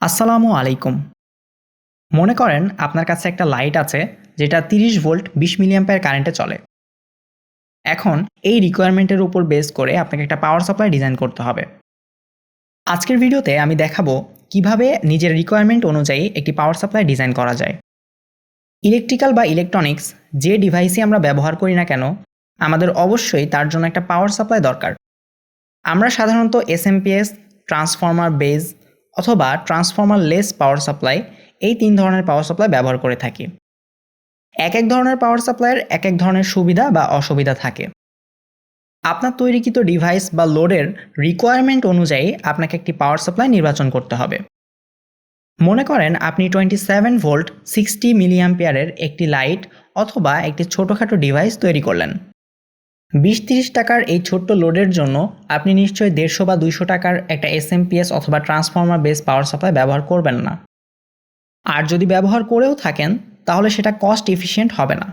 আসসালামু আলাইকুম। মনে করেন আপনার কাছে একটা লাইট আছে যেটা 30 ভোল্ট 20 মিলিঅ্যাম্পিয়ার কারেন্টে চলে। এখন এই রিকোয়ারমেন্টের উপর বেস করে আপনাকে একটা পাওয়ার সাপ্লাই ডিজাইন করতে হবে। আজকের ভিডিওতে আমি দেখাবো কিভাবে নিজের রিকোয়ারমেন্ট অনুযায়ী একটি পাওয়ার সাপ্লাই ডিজাইন করা যায়। ইলেকট্রিক্যাল বা ইলেকট্রনিক্স যে ডিভাইসই আমরা ব্যবহার করি না কেন, আমাদের অবশ্যই তার জন্য একটা পাওয়ার সাপ্লাই দরকার। আমরা সাধারণত এসএমপিএস, ট্রান্সফর্মার বেজ অথবা ট্রান্সফর্মার লেস পাওয়ার সাপ্লাই এই 3 ধরনের পাওয়ার সাপ্লাই ব্যবহার করে থাকি। এক ধরনের পাওয়ার সাপ্লাইয়ের এক ধরনের সুবিধা বা অসুবিধা থাকে। আপনার তৈরিকৃত ডিভাইস বা লোডের রিকোয়ারমেন্ট অনুযায়ী আপনাকে একটি পাওয়ার সাপ্লাই নির্বাচন করতে হবে। মনে করেন আপনি 27 ভোল্ট 60 মিলিঅ্যাম্পিয়ারের একটি লাইট অথবা একটি ছোটোখাটো ডিভাইস তৈরি করলেন। 20-30 টাকার এই ছোট্ট লোডের জন্য আপনি নিশ্চয়ই 150 বা 200 টাকার একটা এসএমপিএস অথবা ট্রান্সফর্মার বেস পাওয়ার সাপ্লাই ব্যবহার করবেন না। আর যদি ব্যবহার করেও থাকেন তাহলে সেটা কস্ট এফিশিয়েন্ট হবে না।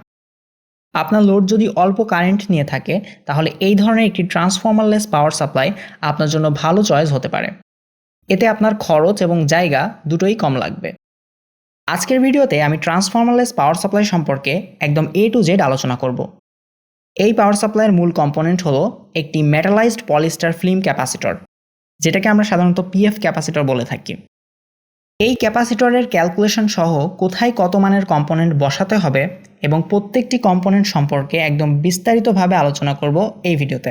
আপনার লোড যদি অল্প কারেন্ট নিয়ে থাকে তাহলে এই ধরনের একটি ট্রান্সফর্মারলেস পাওয়ার সাপ্লাই আপনার জন্য ভালো চয়েস হতে পারে। এতে আপনার খরচ এবং জায়গা দুটোই কম লাগবে। আজকের ভিডিওতে আমি ট্রান্সফর্মারলেস পাওয়ার সাপ্লাই সম্পর্কে একদম A to Z আলোচনা করব। এই পাওয়ার সাপ্লাইয়ের মূল কম্পোনেন্ট হলো একটি মেটালাইজড পলিস্টার ফিল্ম ক্যাপাসিটর, যেটাকে আমরা সাধারণত পিএফ ক্যাপাসিটর বলে থাকি। এই ক্যাপাসিটরের ক্যালকুলেশন সহ কোথায় কত মানের কম্পোনেন্ট বসাতে হবে এবং প্রত্যেকটি কম্পোনেন্ট সম্পর্কে একদম বিস্তারিতভাবে আলোচনা করব এই ভিডিওতে।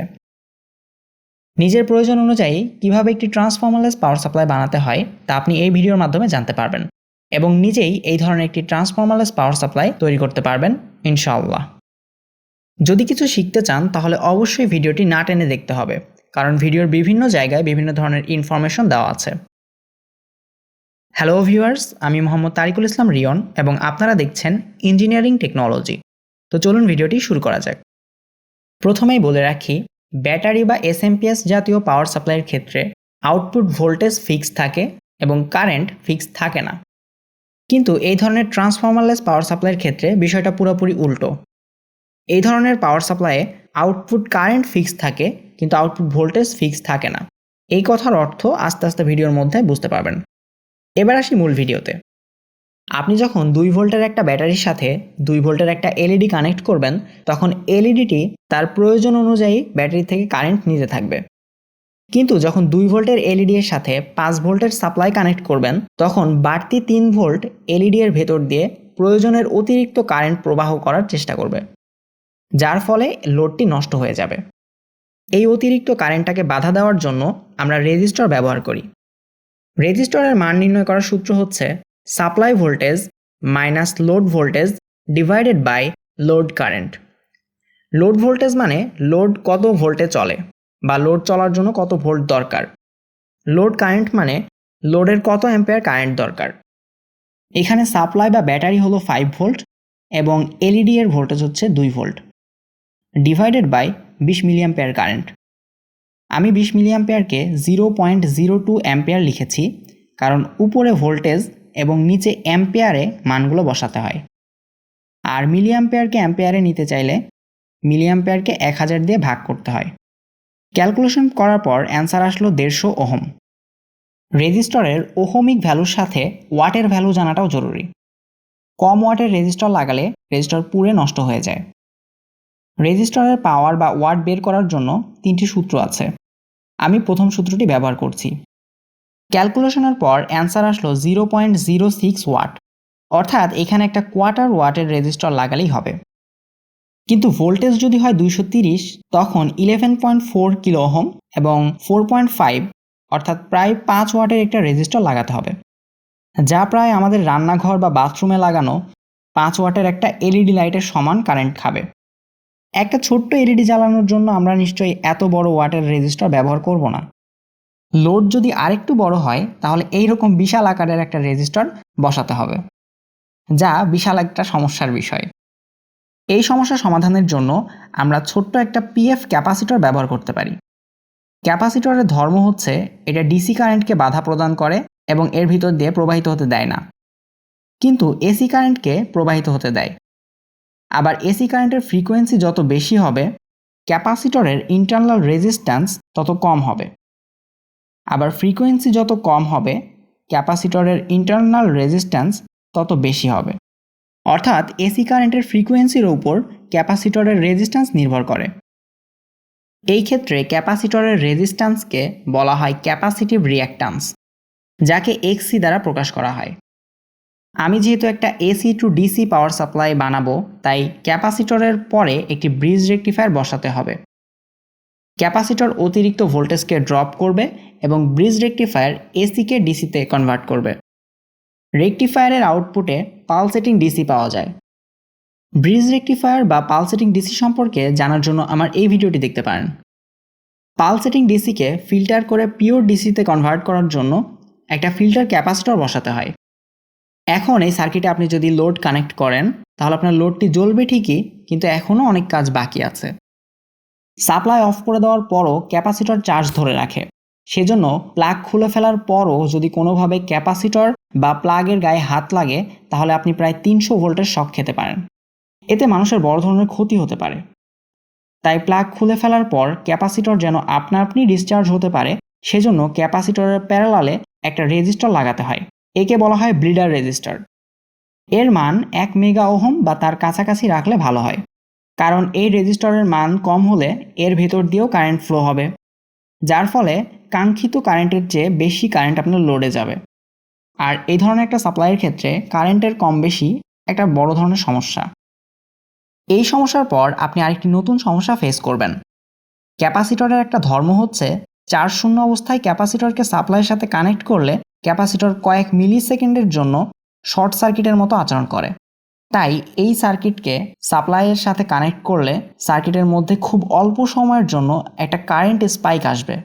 নিজের প্রয়োজন অনুযায়ী কিভাবে একটি ট্রান্সফর্মারলেস পাওয়ার সাপ্লাই বানাতে হয় তা আপনি এই ভিডিওর মাধ্যমে জানতে পারবেন এবং নিজেই এই ধরনের একটি ট্রান্সফর্মারলেস পাওয়ার সাপ্লাই তৈরি করতে পারবেন ইনশাআল্লাহ। যদি কিছু শিখতে চান তাহলে অবশ্যই ভিডিওটি না টেনে দেখতে হবে, কারণ ভিডিওর বিভিন্ন জায়গায় বিভিন্ন ধরনের ইনফরমেশন দেওয়া আছে। হ্যালো ভিউয়ার্স, আমি মোহাম্মদ তারিকুল ইসলাম রিয়ন এবং আপনারা দেখছেন ইঞ্জিনিয়ারিং টেকনোলজি। তো চলুন ভিডিওটি শুরু করা যাক। প্রথমেই বলে রাখি, ব্যাটারি বা এসএমপিএস জাতীয় পাওয়ার সাপ্লাইয়ের ক্ষেত্রে আউটপুট ভোল্টেজ ফিক্স থাকে এবং কারেন্ট ফিক্স থাকে না। কিন্তু এই ধরনের ট্রান্সফর্মারলেস পাওয়ার সাপ্লাইয়ের ক্ষেত্রে বিষয়টা পুরোপুরি উল্টো। এই ধরনের পাওয়ার সাপ্লাইয়ে আউটপুট কারেন্ট ফিক্স থাকে কিন্তু আউটপুট ভোল্টেজ ফিক্স থাকে না। এই কথার অর্থ আস্তে আস্তে ভিডিওর মধ্যে বুঝতে পারবেন। এবার আসি মূল ভিডিওতে। আপনি যখন 2 ভোল্টের একটা ব্যাটারির সাথে 2 ভোল্টের একটা এলইডি কানেক্ট করবেন, তখন এলইডিটি তার প্রয়োজন অনুযায়ী ব্যাটারি থেকে কারেন্ট নিতে থাকবে। কিন্তু যখন 2 ভোল্টের এলইডি এর সাথে 5 ভোল্টের সাপ্লাই কানেক্ট করবেন, তখন বাড়তি 3 ভোল্ট এলইডি এর ভেতর দিয়ে প্রয়োজনের অতিরিক্ত কারেন্ট প্রবাহ করার চেষ্টা করবে, যার ফলে লোডটি নষ্ট হয়ে যাবে। এই অতিরিক্ত কারেন্টটাকে বাধা দেওয়ার জন্য আমরা রেজিস্টর ব্যবহার করি। রেজিস্টরের মান নির্ণয় করার সূত্র হচ্ছে supply voltage minus load voltage divided by load current. Load voltage মানে লোড কত ভোল্টে চলে বা লোড চলার জন্য কত ভোল্ট দরকার। লোড কারেন্ট মানে লোডের কত অ্যাম্পিয়ার কারেন্ট দরকার। এখানে সাপ্লাই বা ব্যাটারি হলো 5 ভোল্ট এবং এলইডি এর ভোল্টেজ হচ্ছে 2 volt divided by 20 milliampere current. আমি 20 মিলিঅ্যাম্পিয়ারকে 0.02 অ্যাম্পিয়ার লিখেছি, কারণ উপরে ভোল্টেজ এবং নিচে অ্যাম্পিয়ারে মানগুলো বসাতে হয়। আর মিলিঅ্যাম্পিয়ারকে অ্যাম্পিয়ারে নিতে চাইলে মিলিঅ্যাম্পিয়ারকে 1000 দিয়ে ভাগ করতে হয়। ক্যালকুলেশন করার পর অ্যান্সার আসলো 150 ওহম। রেজিস্টরের ওহমিক ভ্যালুর সাথে ওয়াটের ভ্যালু জানাটাও জরুরি। কম ওয়াটের রেজিস্টর লাগালে রেজিস্টর পুড়ে নষ্ট হয়ে যায়। রেজিস্টরের পাওয়ার বা ওয়াট বের করার জন্য 3টি সূত্র আছে। আমি প্রথম সূত্রটি ব্যবহার করছি। ক্যালকুলেশনের পর অ্যান্সার আসলো 0.06 ওয়াট, অর্থাৎ এখানে একটা কোয়ার্টার ওয়াটের রেজিস্টর লাগালেই হবে। কিন্তু ভোল্টেজ যদি হয় 230, তখন 11.4 কিলো ওহম এবং 4.5 অর্থাৎ প্রায় 5 ওয়াটের একটা রেজিস্টর লাগাতে হবে, যা প্রায় আমাদের রান্নাঘর বা বাথরুমে লাগানো 5 ওয়াটের একটা এলইডি লাইটের সমান কারেন্ট খাবে। একটা ছোট্ট এলইডি জ্বালানোর জন্য আমরা নিশ্চয়ই এত বড় ওয়াটের রেজিস্টর ব্যবহার করব না। লোড যদি আরেকটু বড় হয় তাহলে এইরকম বিশাল আকারের একটা রেজিস্টর বসাতে হবে, যা বিশাল একটা সমস্যার বিষয়। এই সমস্যা সমাধানের জন্য আমরা ছোট্ট একটা পিএফ ক্যাপাসিটর ব্যবহার করতে পারি। ক্যাপাসিটরের ধর্ম হচ্ছে এটা ডিসি কারেন্টকে বাধা প্রদান করে এবং এর ভিতর দিয়ে প্রবাহিত হতে দেয় না, কিন্তু এসি কারেন্টকে প্রবাহিত হতে দেয়। আবার এসি কারেন্টের ফ্রিকোয়েন্সি যত বেশি হবে, ক্যাপাসিটরের ইন্টারনাল রেজিস্ট্যান্স তত কম হবে। আবার ফ্রিকোয়েন্সি যত কম হবে, ক্যাপাসিটরের ইন্টারনাল রেজিস্ট্যান্স তত বেশি হবে। অর্থাৎ এসি কারেন্টের ফ্রিকোয়েন্সির উপর ক্যাপাসিটরের রেজিস্ট্যান্স নির্ভর করে। এই ক্ষেত্রে ক্যাপাসিটরের রেজিস্ট্যান্সকে বলা হয় ক্যাপাসিটিভ রিঅ্যাক্ট্যান্স, যাকে এক্সি দ্বারা প্রকাশ করা হয়। আমি যেহেতু একটা AC two DC power supply বানাবো, তাই ক্যাপাসিটরের পরে একটি ব্রিজ রেকটিফায়ার বসাতে হবে। ক্যাপাসিটর অতিরিক্ত ভোল্টেজকে ড্রপ করবে এবং ব্রিজ রেকটিফায়ার এসিকে ডিসিতে কনভার্ট করবে। রেকটিফায়ারের আউটপুটে পালসেটিং ডিসি পাওয়া যায়। ব্রিজ রেকটিফায়ার বা পালসেটিং ডিসি সম্পর্কে জানার জন্য আমার এই ভিডিওটি দেখতে পারেন। পালসেটিং ডিসিকে ফিল্টার করে পিওর ডিসিতে কনভার্ট করার জন্য একটা ফিল্টার ক্যাপাসিটর বসাতে হয়। এখন এই সার্কিটে আপনি যদি লোড কানেক্ট করেন, তাহলে আপনার লোডটি জ্বলবে ঠিকই, কিন্তু এখনও অনেক কাজ বাকি আছে। সাপ্লাই অফ করে দেওয়ার পরও ক্যাপাসিটর চার্জ ধরে রাখে। সেজন্য প্লাগ খুলে ফেলার পরও যদি কোনোভাবে ক্যাপাসিটর বা প্লাগের গায়ে হাত লাগে, তাহলে আপনি প্রায় 300 ভোল্টের শক খেতে পারেন। এতে মানুষের বড় ধরনের ক্ষতি হতে পারে। তাই প্লাগ খুলে ফেলার পর ক্যাপাসিটর যেন আপনা আপনি ডিসচার্জ হতে পারে, সেজন্য ক্যাপাসিটরের প্যারালালে একটা রেজিস্টর লাগাতে হয়। একে বলা হয় ব্লিডার রেজিস্টার। এর মান 1 মেগা ওহম বা তার কাছাকাছি রাখলে ভালো হয়, কারণ এই রেজিস্টরের মান কম হলে এর ভেতর দিয়েও কারেন্ট ফ্লো হবে, যার ফলে কাঙ্ক্ষিত কারেন্টের চেয়ে বেশি কারেন্ট আপনার লোডে যাবে। আর এই ধরনের একটা সাপ্লাইয়ের ক্ষেত্রে কারেন্টের কম বেশি একটা বড় ধরনের সমস্যা। এই সমস্যার পর আপনি আরেকটি নতুন সমস্যা ফেস করবেন। ক্যাপাসিটরের একটা ধর্ম হচ্ছে চার্জ শূন্য অবস্থায় ক্যাপাসিটরকে সাপ্লাইয়ের সাথে কানেক্ট করলে ক্যাপাসিটর কয়েক মিলি সেকেন্ডের জন্য শর্ট সার্কিটের মতো আচরণ করে। তাই এই সার্কিটকে সাপ্লাইয়ের সাথে কানেক্ট করলে সার্কিটের মধ্যে খুব অল্প সময়ের জন্য একটা কারেন্ট স্পাইক আসবে,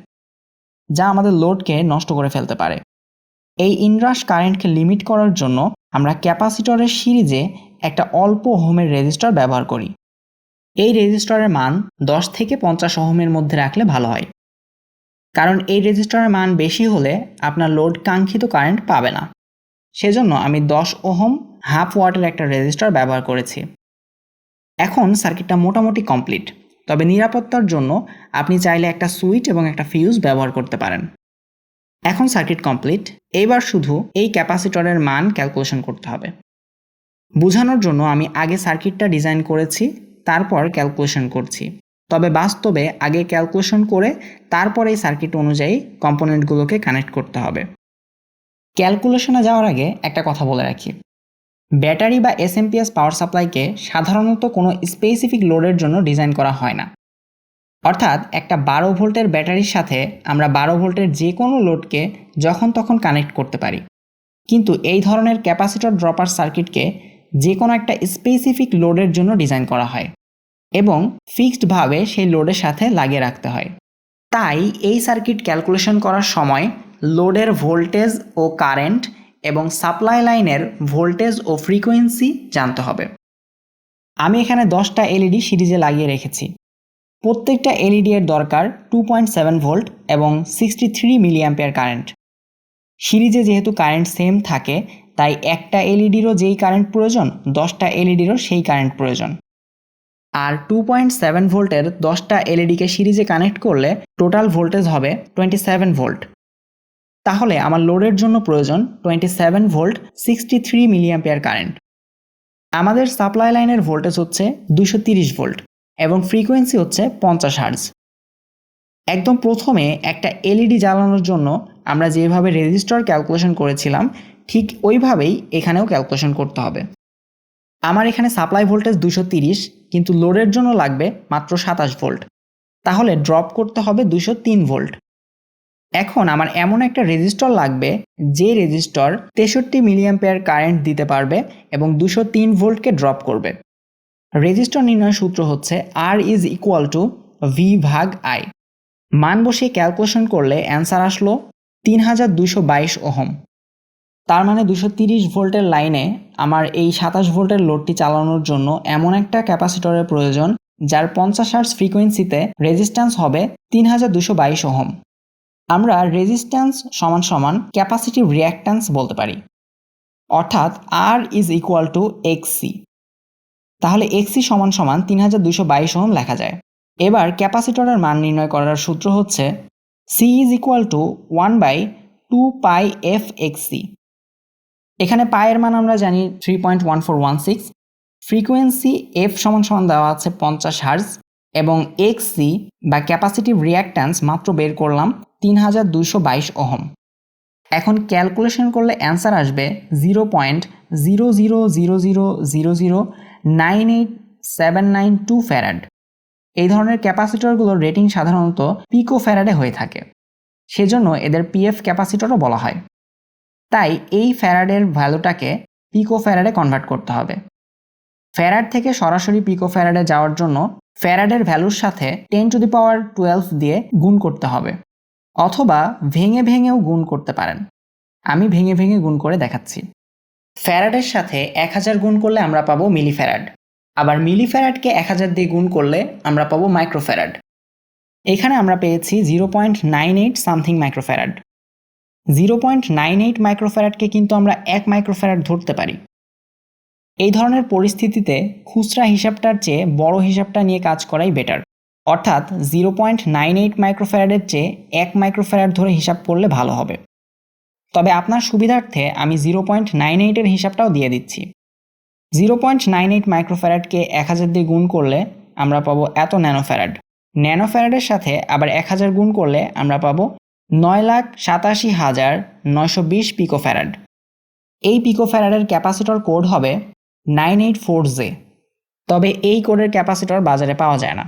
যা আমাদের লোডকে নষ্ট করে ফেলতে পারে। এই ইনরাশ কারেন্টকে লিমিট করার জন্য আমরা ক্যাপাসিটরের সিরিজে একটা অল্প ওহমের রেজিস্টর ব্যবহার করি। এই রেজিস্টরের মান 10 থেকে 50 ওহমের মধ্যে রাখলে ভালো হয়, কারণ এই রেজিস্টরের মান বেশি হলে আপনার লোড কাঙ্ক্ষিত কারেন্ট পাবে না। সেজন্য আমি 10 ওহম হাফ ওয়াটের একটা রেজিস্টর ব্যবহার করেছি। এখন সার্কিটটা মোটামুটি কমপ্লিট, তবে নিরাপত্তার জন্য আপনি চাইলে একটা সুইচ এবং একটা ফিউজ ব্যবহার করতে পারেন। এখন সার্কিট কমপ্লিট, এইবার শুধু এই ক্যাপাসিটরের মান ক্যালকুলেশন করতে হবে। বোঝানোর জন্য আমি আগে সার্কিটটা ডিজাইন করেছি, তারপর ক্যালকুলেশন করছি। তবে বাস্তবে আগে ক্যালকুলেশন করে তারপর এই সার্কিট অনুযায়ী কম্পোনেন্টগুলোকে কানেক্ট করতে হবে। ক্যালকুলেশনে যাওয়ার আগে একটা কথা বলে রাখি, ব্যাটারি বা এসএমপিএস পাওয়ার সাপ্লাইকে সাধারণত কোনো স্পেসিফিক লোডের জন্য ডিজাইন করা হয় না। অর্থাৎ একটা 12 ভোল্টের ব্যাটারির সাথে আমরা 12 ভোল্টের যে কোনো লোডকে যখন তখন কানেক্ট করতে পারি, কিন্তু এই ধরনের ক্যাপাসিটর ড্রপার সার্কিটকে যে কোনো একটা স্পেসিফিক লোডের জন্য ডিজাইন করা হয় এবং ফিক্সডভাবে সেই লোডের সাথে লাগিয়ে রাখতে হয়। তাই এই সার্কিট ক্যালকুলেশন করার সময় লোডের ভোল্টেজ ও কারেন্ট এবং সাপ্লাই লাইনের ভোল্টেজ ও ফ্রিকোয়েন্সি জানতে হবে। আমি এখানে 10টা এলইডি সিরিজে লাগিয়ে রেখেছি। প্রত্যেকটা এলইডি এর দরকার 2.7 ভোল্ট এবং 63 মিলি অ্যাম্পিয়ার কারেন্ট। সিরিজে যেহেতু কারেন্ট সেম থাকে, তাই একটা এলইডিরও যেই কারেন্ট প্রয়োজন 10টা এলইডিরও সেই কারেন্ট প্রয়োজন। আর 2.7 ভোল্টের 10টা এলইডিকে সিরিজে কানেক্ট করলে টোটাল ভোল্টেজ হবে 27 ভোল্ট। তাহলে আমার লোডের জন্য প্রয়োজন 27 ভোল্ট 63 মিলি অ্যাম্পিয়ার কারেন্ট। আমাদের সাপ্লাই লাইনের ভোল্টেজ হচ্ছে 230 ভোল্ট এবং ফ্রিকোয়েন্সি হচ্ছে 50 হার্জ। একদম প্রথমে একটা এলইডি জ্বালানোর জন্য আমরা যেভাবে রেজিস্টর ক্যালকুলেশন করেছিলাম, ঠিক ওইভাবেই এখানেও ক্যালকুলেশন করতে হবে। আমার এখানে সাপ্লাই ভোল্টেজ 230, কিন্তু লোডের জন্য লাগবে মাত্র 27 ভোল্ট, তাহলে ড্রপ করতে হবে 203 ভোল্ট। এখন আমার এমন একটা রেজিস্টর লাগবে যে রেজিস্টর 63 মিলি অ্যাম্পিয়ার কারেন্ট দিতে পারবে এবং 203 ভোল্টকে ড্রপ করবে। রেজিস্টর নির্ণয়ের সূত্র হচ্ছে R is equal to V ভাগ I। মান বসিয়ে ক্যালকুলেশন করলে অ্যান্সার আসলো 3222 ওহম। তার মানে 230 ভোল্টের লাইনে আমার এই 27 ভোল্টের লোডটি চালানোর জন্য এমন একটা ক্যাপাসিটরের প্রয়োজন যার 50 হার্জ ফ্রিকোয়েন্সিতে রেজিস্ট্যান্স হবে 3222 ওহম। আমরা রেজিস্ট্যান্স সমান সমান ক্যাপাসিটিভ রিঅ্যাক্ট্যান্স বলতে পারি, অর্থাৎ R is equal to XC। তাহলে XC সমান সমান 3222 ওহম লেখা যায়। এবার ক্যাপাসিটরের মান নির্ণয় করার সূত্র হচ্ছে C is equal to 1/2 2πfxc। এখানে পায়ের মান আমরা জানি 3.1416, ফ্রিকোয়েন্সি এফ সমান সমান দেওয়া আছে 50 হার্জ এবং এক্সসি বা ক্যাপাসিটিভ রিঅ্যাক্ট্যান্স মাত্র বের করলাম 3222 ওহম। এখন ক্যালকুলেশন করলে অ্যান্সার আসবে 0.00000098792 ফ্যারাড। এই ধরনের ক্যাপাসিটরগুলোর রেটিং সাধারণত পিকো ফ্যারাডে হয়ে থাকে, সেজন্য এদের পিএফ ক্যাপাসিটরও বলা হয়। তাই এই ফ্যারাডের ভ্যালুটাকে পিকো ফ্যারাডে কনভার্ট করতে হবে। ফ্যারাড থেকে সরাসরি পিকো ফ্যারাডে যাওয়ার জন্য ফ্যারাডের ভ্যালুর সাথে 10⁻12 দিয়ে গুণ করতে হবে, অথবা ভেঙে ভেঙেও গুণ করতে পারেন। আমি ভেঙে ভেঙে গুণ করে দেখাচ্ছি। ফ্যারাডের সাথে 1000 গুণ করলে আমরা পাবো মিলিফ্যারাড, আবার মিলিফ্যারাডকে 1000 দিয়ে গুণ করলে আমরা পাবো মাইক্রোফ্যারাড। এখানে আমরা পেয়েছি 0.98 সামথিং মাইক্রোফ্যারাড। 0.98 মাইক্রোফ্যারাডকে কিন্তু আমরা 1 মাইক্রোফ্যারাড ধরতে পারি। এই ধরনের পরিস্থিতিতে খুচরা হিসাবটার চেয়ে বড় হিসাবটা নিয়ে কাজ করাই বেটার, অর্থাৎ 0.98 মাইক্রোফ্যারাডের চেয়ে 1 মাইক্রোফ্যারাড ধরে হিসাব করলে ভালো হবে। তবে আপনার সুবিধার্থে আমি 0.98 হিসাবটাও দিয়ে দিচ্ছি। 0.98 মাইক্রোফ্যারাডকে 1000 দিয়ে গুণ করলে আমরা পাবো এত ন্যানোফ্যারাড। ন্যানোফ্যারাডের সাথে আবার 1000 গুণ করলে আমরা পাবো 9,87,920 পিকোফ্যারাড। এই পিকোফ্যারাডের ক্যাপাসিটর কোড হবে 984J। তবে এই কোডের ক্যাপাসিটর বাজারে পাওয়া যায় না।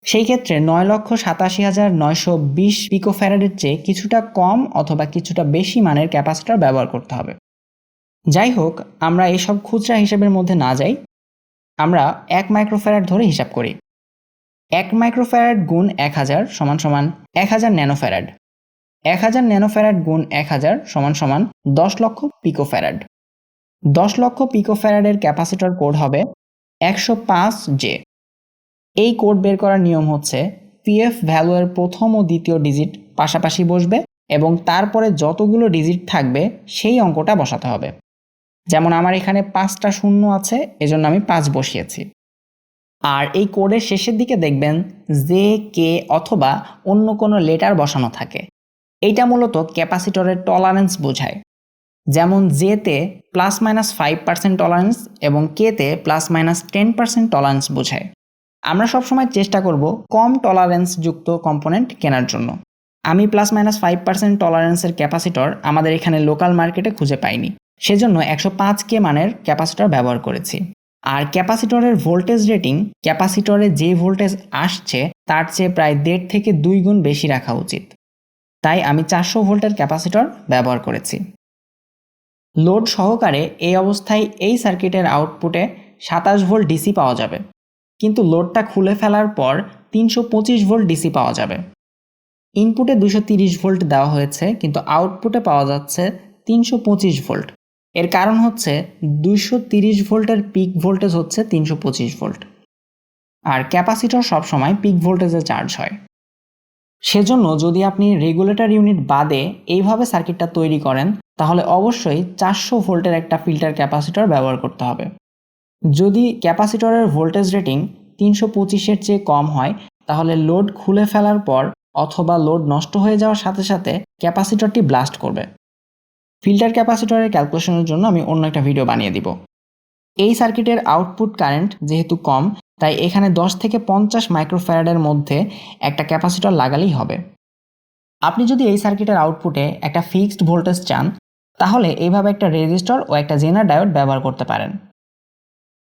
সেই ক্ষেত্রে 9,87,920 পিকোফ্যারাডের চেয়ে কিছুটা কম অথবা কিছুটা বেশি মানের ক্যাপাসিটর ব্যবহার করতে হবে। যাই হোক, আমরা এইসব খুচরা হিসাবের মধ্যে না যাই, আমরা 1 মাইক্রোফ্যারাড ধরে হিসাব করি। 1 মাইক্রোফ্যারাড গুণ 1000 সমান সমান 1000 ন্যানোফ্যারাড। 1000 ন্যানোফ্যারাড গুণ 1000 সমান সমান 10 লক্ষ পিকোফ্যারাড। 10 লক্ষ পিকোফ্যারাডের ক্যাপাসিটর কোড হবে 105J। এই কোড বের করার নিয়ম হচ্ছে পিএফ ভ্যালুয়ের প্রথম ও দ্বিতীয় ডিজিট পাশাপাশি বসবে এবং তারপরে যতগুলো ডিজিট থাকবে সেই অঙ্কটা বসাতে হবে। যেমন আমার এখানে 5টা শূন্য আছে, এজন্য আমি 5 বসিয়েছি। আর এই কোডের শেষের দিকে দেখবেন জে, কে অথবা অন্য কোনো লেটার বসানো থাকে। এইটা মূলত ক্যাপাসিটরের টলারেন্স বোঝায়। যেমন জেতে ±5% টলারেন্স এবং কেতে ±10% টলারেন্স বোঝায়। আমরা সবসময় চেষ্টা করব কম টলারেন্স যুক্ত কম্পোনেন্ট কেনার জন্য। আমি ±5% টলারেন্সের ক্যাপাসিটর আমাদের এখানে লোকাল মার্কেটে খুঁজে পাইনি, সেজন্য 105K মানের ক্যাপাসিটর ব্যবহার করেছি। আর ক্যাপাসিটরের ভোল্টেজ রেটিং ক্যাপাসিটরে যে ভোল্টেজ আসছে তার চেয়ে প্রায় 1.5 থেকে 2 গুণ বেশি রাখা উচিত। তাই আমি 400 ভোল্টের ক্যাপাসিটর ব্যবহার করেছি। লোড সহকারে এই অবস্থায় এই সার্কিটের আউটপুটে 27 ভোল্ট ডিসি পাওয়া যাবে, কিন্তু লোডটা খুলে ফেলার পর 325 ভোল্ট ডিসি পাওয়া যাবে। ইনপুটে 230 ভোল্ট দেওয়া হয়েছে, কিন্তু আউটপুটে পাওয়া যাচ্ছে 325 ভোল্ট। এর কারণ হচ্ছে 230 ভোল্টের পিক ভোল্টেজ হচ্ছে 325 ভোল্ট, আর ক্যাপাসিটর সবসময় পিক ভোল্টেজে চার্জ হয়। সেজন্য যদি আপনি রেগুলেটর ইউনিট বাদে এইভাবে সার্কিটটা তৈরি করেন তাহলে অবশ্যই 400 ভোল্টের একটা ফিল্টার ক্যাপাসিটর ব্যবহার করতে হবে। যদি ক্যাপাসিটরের ভোল্টেজ রেটিং 325-এর চেয়ে কম হয় তাহলে লোড খুলে ফেলার পর অথবা লোড নষ্ট হয়ে যাওয়ার সাথে সাথে ক্যাপাসিটরটি ব্লাস্ট করবে। ফিল্টার ক্যাপাসিটরের ক্যালকুলেশনের জন্য আমি অন্য একটা ভিডিও বানিয়ে দিব। এই সার্কিটের আউটপুট কারেন্ট যেহেতু কম, তাই এখানে 10 থেকে 50 মাইক্রোফ্যারাডের মধ্যে একটা ক্যাপাসিটর লাগালেই হবে। আপনি যদি এই সার্কিটের আউটপুটে একটা ফিক্সড ভোল্টেজ চান তাহলে এইভাবে একটা রেজিস্টর ও একটা জেনার ডায়োড ব্যবহার করতে পারেন।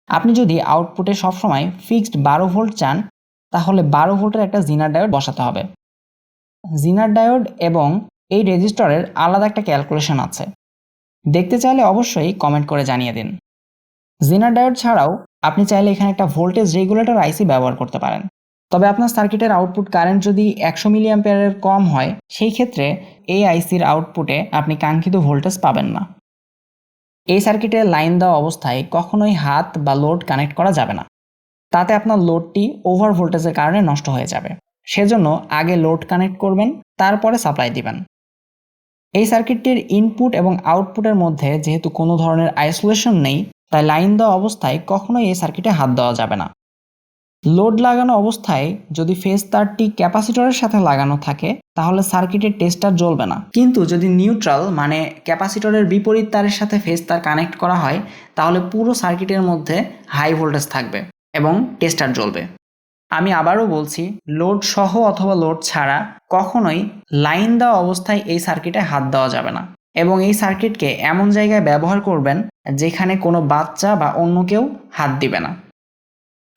আপনি যদি আউটপুটে সবসময় ফিক্সড 12 ভোল্ট চান তাহলে 12 ভোল্টের একটা জিনার ডায়োড বসাতে হবে। জিনার ডায়োড এবং এই রেজিস্টরের আলাদা একটা ক্যালকুলেশন আছে, দেখতে চাইলে অবশ্যই কমেন্ট করে জানিয়ে দিন। জিনার ডায়োড ছাড়াও আপনি চাইলে এখানে একটা ভোল্টেজ রেগুলেটর আইসি ব্যবহার করতে পারেন। তবে আপনার সার্কিটের আউটপুট কারেন্ট যদি 100 মিলিঅ্যাম্পিয়ারের কম হয় সেই ক্ষেত্রে এই আইসির আউটপুটে আপনি কাঙ্ক্ষিত ভোল্টেজ পাবেন না। এই সার্কিটের লাইন দেওয়া অবস্থায় কখনোই হাত বা লোড কানেক্ট করা যাবে না, তাতে আপনার লোডটি ওভার ভোল্টেজের কারণে নষ্ট হয়ে যাবে। সেজন্য আগে লোড কানেক্ট করবেন, তারপরে সাপ্লাই দিবেন। এই সার্কিটটির ইনপুট এবং আউটপুটের মধ্যে যেহেতু কোনো ধরনের আইসোলেশন নেই, তাই লাইন দেওয়া অবস্থায় কখনোই এই সার্কিটে হাত দেওয়া যাবে না। লোড লাগানো অবস্থায় যদি ফেজ তারটি ক্যাপাসিটরের সাথে লাগানো থাকে তাহলে সার্কিটের টেস্টার জ্বলবে না, কিন্তু যদি নিউট্রাল মানে ক্যাপাসিটরের বিপরীত তারের সাথে ফেজ তার কানেক্ট করা হয় তাহলে পুরো সার্কিটের মধ্যে হাই ভোল্টেজ থাকবে এবং টেস্টার জ্বলবে। আমি আবারও বলছি, লোড সহ অথবা লোড ছাড়া কখনোই লাইন দেওয়া অবস্থায় এই সার্কিটে হাত দেওয়া যাবে না, এবং এই সার্কিটকে এমন জায়গায় ব্যবহার করবেন যেখানে কোনো বাচ্চা বা অন্য কেউ হাত দিবে না।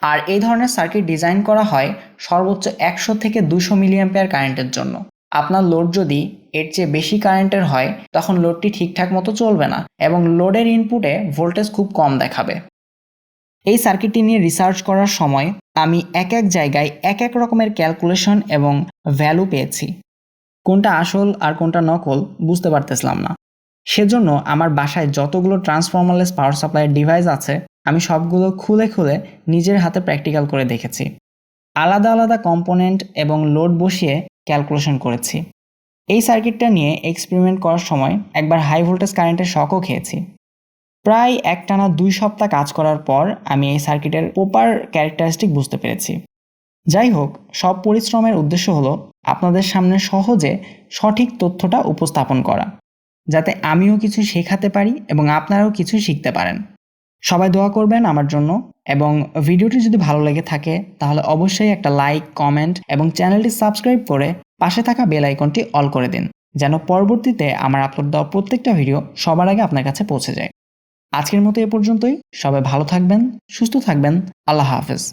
আর এই ধরনের সার্কিট ডিজাইন করা হয় সর্বোচ্চ 100 থেকে 200 মিলিঅ্যাম্পিয়ার কারেন্টের জন্য। আপনার লোড যদি এর চেয়ে বেশি কারেন্টের হয় তখন লোডটি ঠিকঠাক মতো চলবে না এবং লোডের ইনপুটে ভোল্টেজ খুব কম দেখাবে। এই সার্কিটটি নিয়ে রিসার্চ করার সময় আমি এক এক জায়গায় এক এক রকমের ক্যালকুলেশন এবং ভ্যালু পেয়েছি। কোনটা আসল আর কোনটা নকল বুঝতে পারতেছিলাম না। সেজন্য আমার বাসায় যতগুলো ট্রান্সফরমারলেস পাওয়ার সাপ্লাইয়ের ডিভাইস আছে আমি সবগুলো খুলে খুলে নিজের হাতে প্র্যাকটিক্যাল করে দেখেছি। আলাদা আলাদা কম্পোনেন্ট এবং লোড বসিয়ে ক্যালকুলেশন করেছি। এই সার্কিটটা নিয়ে এক্সপেরিমেন্ট করার সময় একবার হাই ভোল্টেজ কারেন্টের শকও খেয়েছি। প্রায় একটানা 2 সপ্তাহ কাজ করার পর আমি এই সার্কিটের প্রপার ক্যারেক্টারিস্টিক বুঝতে পেরেছি। যাই হোক, সব পরিশ্রমের উদ্দেশ্য হলো আপনাদের সামনে সহজে সঠিক তথ্যটা উপস্থাপন করা, যাতে আমিও কিছু শেখাতে পারি এবং আপনারাও কিছু শিখতে পারেন। সবাই দোয়া করবেন আমার জন্য, এবং ভিডিওটি যদি ভালো লেগে থাকে তাহলে অবশ্যই একটা লাইক, কমেন্ট এবং চ্যানেলটি সাবস্ক্রাইব করে পাশে থাকা বেল আইকনটি অল করে দিন, যেন পরবর্তীতে আমার আপলোড দেওয়া প্রত্যেকটা ভিডিও সবার আগে আপনার কাছে পৌঁছে যায়। আজকের মতো এ পর্যন্তই। সবাই ভালো থাকবেন, সুস্থ থাকবেন। আল্লাহ হাফেজ।